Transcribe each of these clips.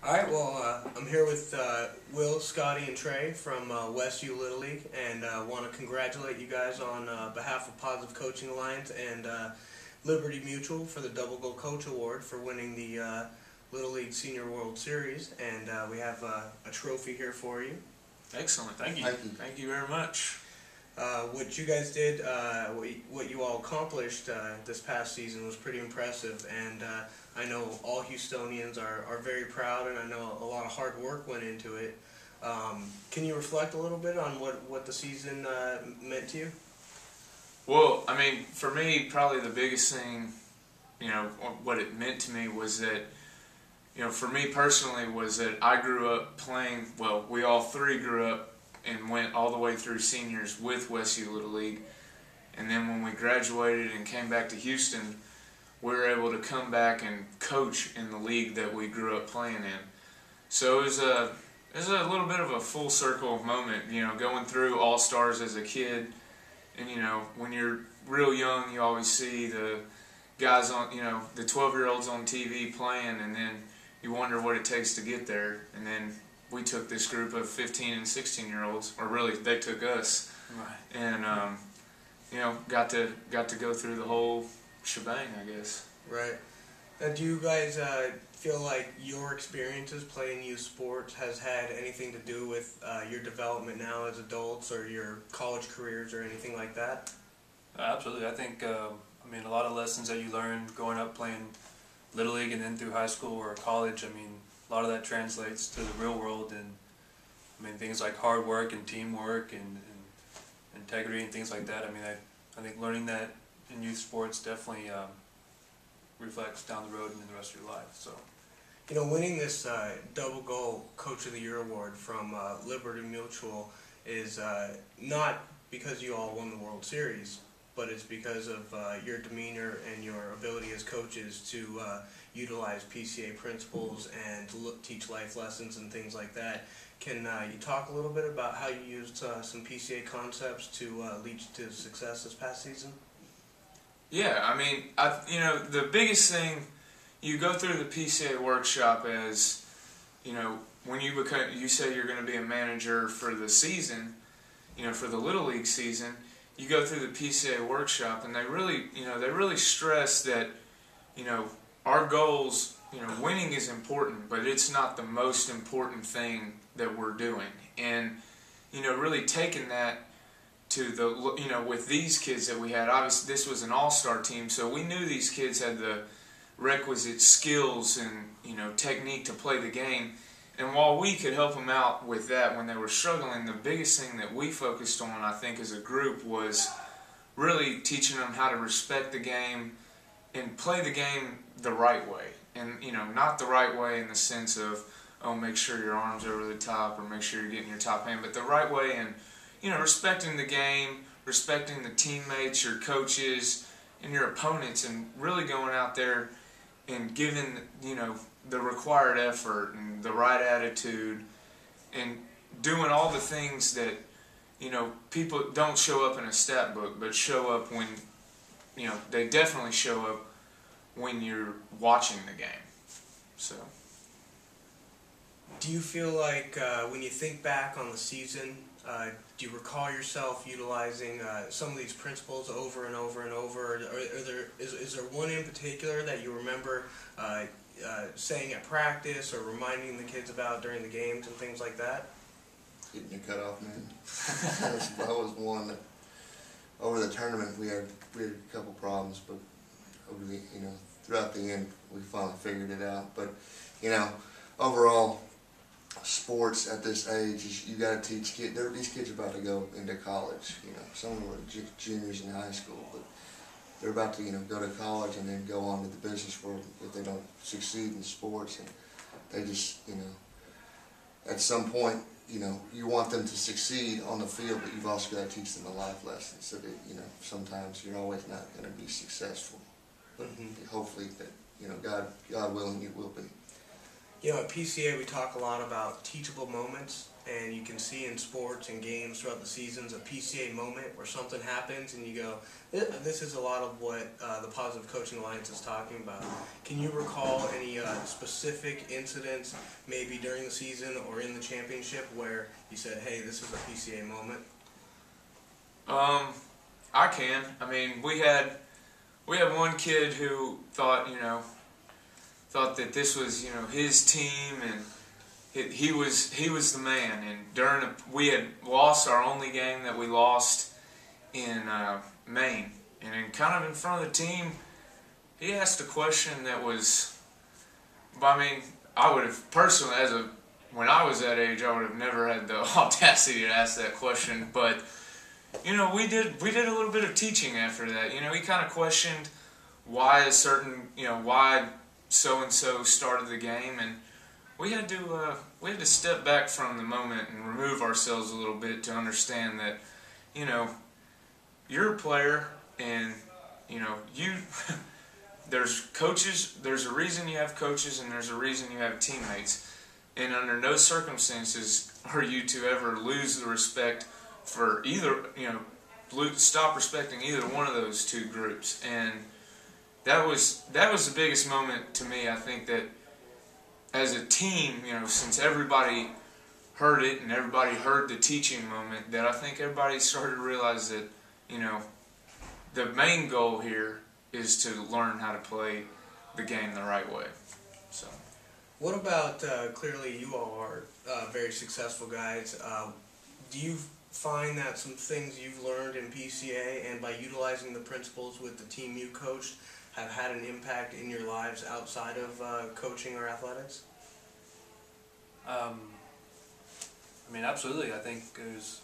All right, well, I'm here with Will, Scotty, and Trey from West U Little League, and want to congratulate you guys on behalf of Positive Coaching Alliance and Liberty Mutual for the Double Goal Coach Award for winning the Little League Senior World Series, and we have a trophy here for you. Excellent, thank you. Thank you very much. What you guys did, what you all accomplished this past season was pretty impressive, and I know all Houstonians are very proud, and I know a lot of hard work went into it. Can you reflect a little bit on what the season meant to you? Well, I mean, for me, probably the biggest thing, what it meant to me was that, for me personally, was that I grew up playing, well, we all three grew up and went all the way through seniors with West U Little League. And then when we graduated and came back to Houston, we were able to come back and coach in the league that we grew up playing in. So it was a little bit of a full circle moment, going through All-Stars as a kid. And, when you're real young, you always see the guys on, the 12-year-olds on TV playing, and then you wonder what it takes to get there. And then we took this group of 15 and 16-year-olds, or really they took us, right. And got to go through the whole shebang, I guess. Right. Now, do you guys feel like your experiences playing youth sports has had anything to do with your development now as adults, or your college careers, or anything like that? Absolutely. I think a lot of lessons that you learn growing up playing Little League and then through high school or college, a lot of that translates to the real world, and things like hard work and teamwork and integrity and things like that. I think learning that in youth sports definitely reflects down the road and in the rest of your life. So, winning this Double Goal Coach of the Year award from Liberty Mutual is not because you all won the World Series, but it's because of your demeanor and your ability as coaches to utilize PCA principles and to teach life lessons and things like that. Can you talk a little bit about how you used some PCA concepts to lead you to success this past season? Yeah, the biggest thing, you go through the PCA workshop as, when you say you're going to be a manager for the season, for the Little League season, you go through the PCA workshop, and they really stress that, our goals, winning is important, but it's not the most important thing that we're doing. And, really taking that to the, with these kids that we had, obviously this was an all-star team, so we knew these kids had the requisite skills and, technique to play the game. And while we could help them out with that when they were struggling, the biggest thing that we focused on, I think, as a group was really teaching them how to respect the game and play the game the right way. And, not the right way in the sense of, oh, make sure your arm's over the top or make sure you're getting your top hand, but the right way in, respecting the game, respecting the teammates, your coaches, and your opponents, and really going out there and giving, the required effort and the right attitude and doing all the things that, people don't show up in a stat book, but show up when, they definitely show up when you're watching the game. So, do you feel like when you think back on the season, do you recall yourself utilizing some of these principles over and over and over? Is there one in particular that you remember saying at practice or reminding the kids about during the games and things like that? Getting your cut off, man. That was one that over the tournament we had a couple problems, but over the throughout the end we finally figured it out. But overall, sports at this age, you got to teach kids. These kids are about to go into college. Some of them are juniors in high school, but they're about to go to college and then go on to the business world if they don't succeed in sports. And they just at some point you want them to succeed on the field, but you've also got to teach them the life lessons so that sometimes you're always not going to be successfully, but hopefully that God willing you will be. You know, at PCA we talk a lot about teachable moments, and you can see in sports and games throughout the seasons a PCA moment where something happens and you go, this is a lot of what the Positive Coaching Alliance is talking about. Can you recall any specific incidents, maybe during the season or in the championship, where you said, hey, this is a PCA moment? I can. I mean, we had one kid who thought that this was, his team, and he was the man. And we had lost our only game that we lost in Maine, and kind of in front of the team, he asked a question that was, I mean, I would have personally, when I was that age, I would have never had the audacity to ask that question. But we did a little bit of teaching after that. He kind of questioned why why so-and-so started the game, and we had to step back from the moment and remove ourselves a little bit to understand that, you're a player, and, there's coaches, there's a reason you have coaches, and there's a reason you have teammates, and under no circumstances are you to ever lose the respect for either, stop respecting either one of those two groups. And that was the biggest moment to me. I think that as a team, since everybody heard it and everybody heard the teaching moment, that I think everybody started to realize that, the main goal here is to learn how to play the game the right way. So, what about, clearly you all are very successful guys. Do you find that some things you've learned in PCA and by utilizing the principles with the team you coached have had an impact in your lives outside of coaching or athletics? I mean, absolutely. I think there's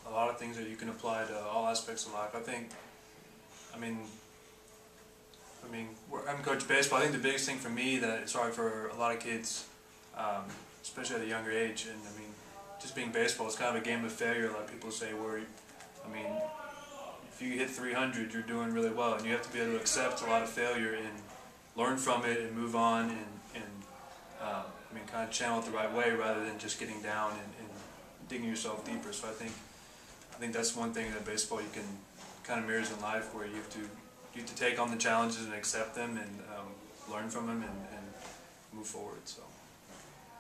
a lot of things that you can apply to all aspects of life. I'm coach baseball. I think the biggest thing for me that it's hard for a lot of kids, especially at a younger age, and I mean, just being baseball is kind of a game of failure. A lot of people say if you hit 300, you're doing really well, and you have to be able to accept a lot of failure and learn from it and move on and kind of channel it the right way rather than just getting down and digging yourself deeper. So I think that's one thing that baseball you can kind of mirrors in life, where you have to take on the challenges and accept them and learn from them and move forward. So.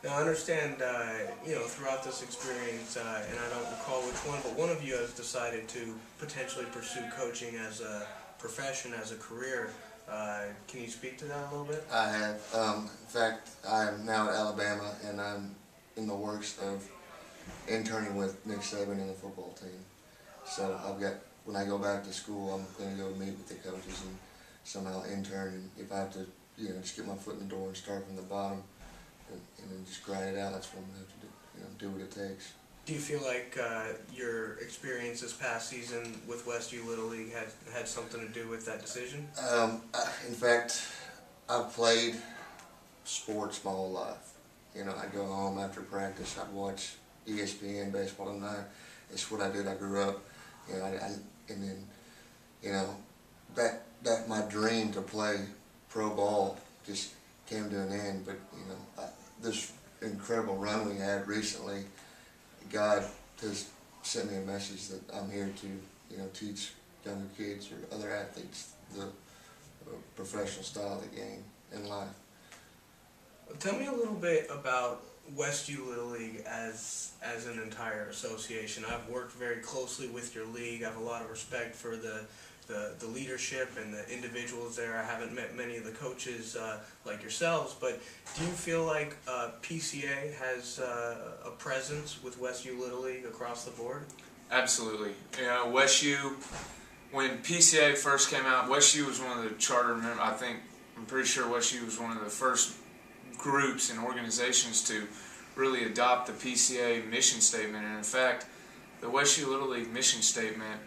Now I understand, throughout this experience, and I don't recall which one, but one of you has decided to potentially pursue coaching as a profession, as a career. Can you speak to that a little bit? I have. In fact, I am now at Alabama, and I'm in the works of interning with Nick Saban in the football team. So when I go back to school, I'm going to go meet with the coaches and somehow intern. And if I have to, just get my foot in the door and start from the bottom, and then just grind it out, that's what I'm going to have to do what it takes. Do you feel like your experience this past season with Westview Little League had something to do with that decision? In fact, I've played sports my whole life. I'd go home after practice, I'd watch ESPN, Baseball Tonight. It's what I did. I grew up, and then, that my dream to play pro ball just came to an end. But this incredible run we had recently, God has sent me a message that I'm here to teach younger kids or other athletes the professional style of the game in life. Tell me a little bit about Westview Little League as an entire association. I've worked very closely with your league. I have a lot of respect for the leadership and the individuals there. I haven't met many of the coaches like yourselves, but do you feel like PCA has a presence with Westview Little League across the board? Absolutely. Westview, when PCA first came out, Westview was one of the charter members. I'm pretty sure Westview was one of the first groups and organizations to really adopt the PCA mission statement. And in fact, the Westview Little League mission statement,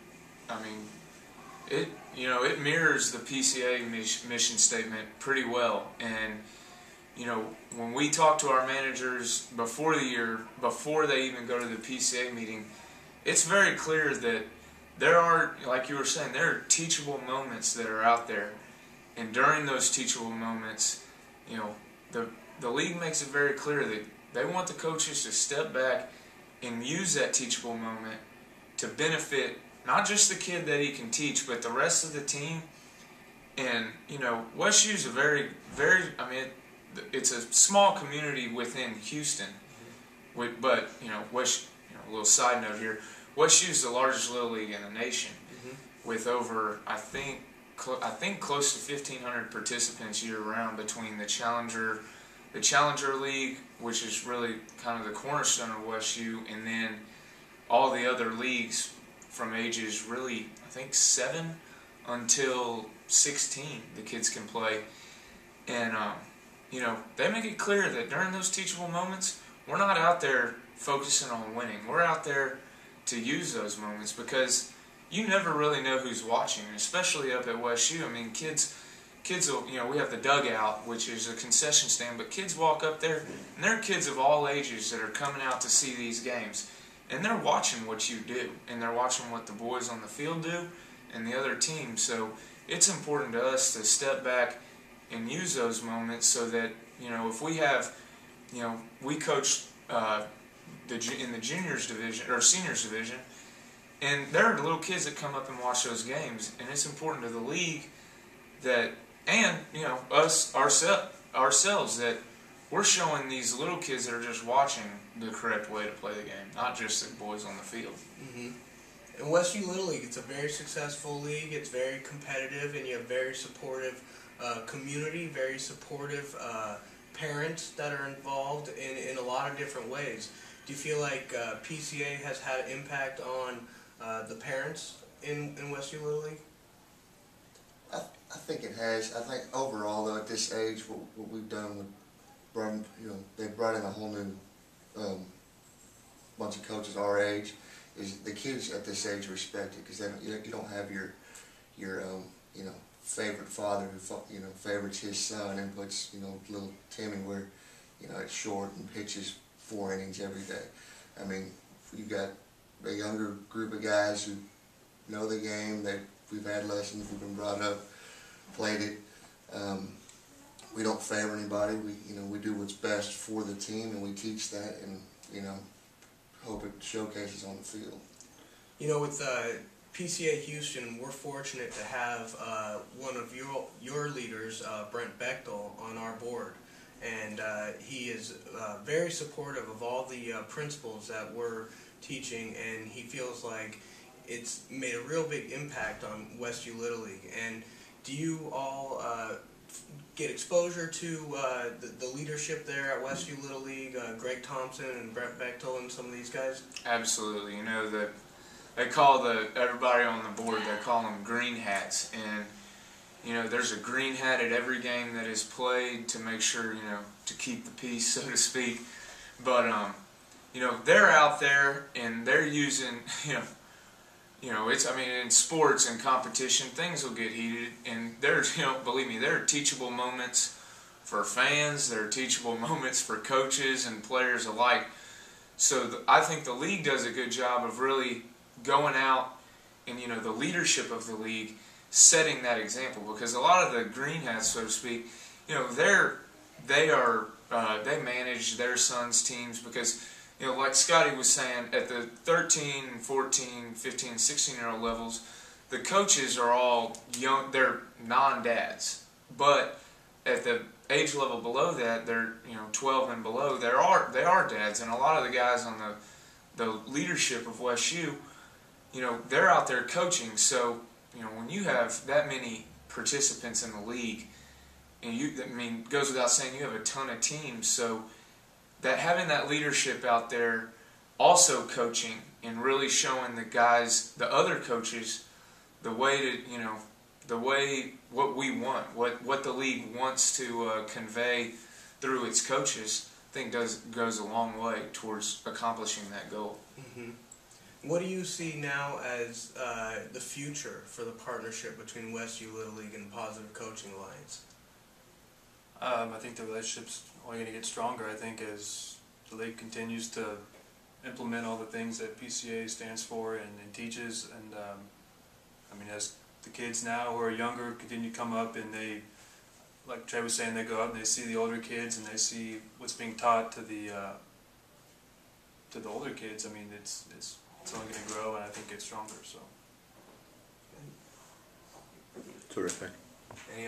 it mirrors the PCA mission statement pretty well. And when we talk to our managers before the year, before they even go to the PCA meeting, it's very clear that there are, like you were saying, there are teachable moments that are out there. And during those teachable moments, the league makes it very clear that they want the coaches to step back and use that teachable moment to benefit not just the kid that he can teach, but the rest of the team. And, you know, West U's a very, very, I mean, it's a small community within Houston. But, you know, a little side note here, West U's the largest Little League in the nation, with over, I think close to 1,500 participants year-round between the Challenger League, which is really kind of the cornerstone of West U, and then all the other leagues from ages really, I think 7 until 16 the kids can play. And you know, they make it clear that during those teachable moments, we're not out there focusing on winning. We're out there to use those moments, because you never really know who's watching, especially up at West U. I mean, kids will, you know, we have the dugout, which is a concession stand, but kids walk up there, and there are kids of all ages that are coming out to see these games. And they're watching what you do, and they're watching what the boys on the field do and the other team. So it's important to us to step back and use those moments so that, you know, if we have, you know, we coach in the juniors division or seniors division, and there are little kids that come up and watch those games, and it's important to the league that, and, you know, ourselves, that we're showing these little kids that are just watching the correct way to play the game, not just the boys on the field. In West U Little League, it's a very successful league. It's very competitive, and you have very supportive community, very supportive parents that are involved in a lot of different ways. Do you feel like PCA has had an impact on the parents in West U Little League? I think it has. I think overall, though, at this age, what we've done with they brought in a whole new bunch of coaches our age. Is the kids at this age respect it, because you don't have your favorite father who favorites his son and puts little Timmy where it's short and pitches 4 innings every day. I mean, you've got a younger group of guys who know the game. That we've had lessons, we've been brought up, played it. We don't favor anybody. We do what's best for the team, and we teach that, and hope it showcases on the field. With PCA Houston, we're fortunate to have one of your leaders, Brent Bechtel, on our board, and he is very supportive of all the principles that we're teaching, and he feels like it's made a real big impact on West U Little League. And do you all get exposure to the leadership there at West U Little League, Greg Thompson and Brent Bechtel and some of these guys? Absolutely. They call everybody on the board, they call them green hats, and there's a green hat at every game that is played to make sure to keep the peace, so to speak. But they're out there and they're using in sports and competition, things will get heated, and there's, believe me, there are teachable moments for fans, there are teachable moments for coaches and players alike. So I think the league does a good job of really going out and, the leadership of the league setting that example, because a lot of the green hats, so to speak, they manage their sons' teams, because like Scotty was saying, at the 13, 14, 15, 16-year-old levels, the coaches are all young, they're non-dads. But at the age level below that, they're 12 and below, they are dads. And a lot of the guys on the leadership of West U, they're out there coaching. So, when you have that many participants in the league, and it goes without saying, you have a ton of teams, so that having that leadership out there, also coaching and really showing the guys, the other coaches, the way what we want, what the league wants to convey through its coaches, I think goes a long way towards accomplishing that goal. What do you see now as the future for the partnership between West U Little League and Positive Coaching Alliance? I think the relationship's only going to get stronger, I think, as the league continues to implement all the things that PCA stands for and teaches. And as the kids now who are younger continue to come up and they like Trey was saying, they go out and they see the older kids and they see what's being taught to the older kids. I mean, it's only going to grow and I think get stronger. So. Terrific. Any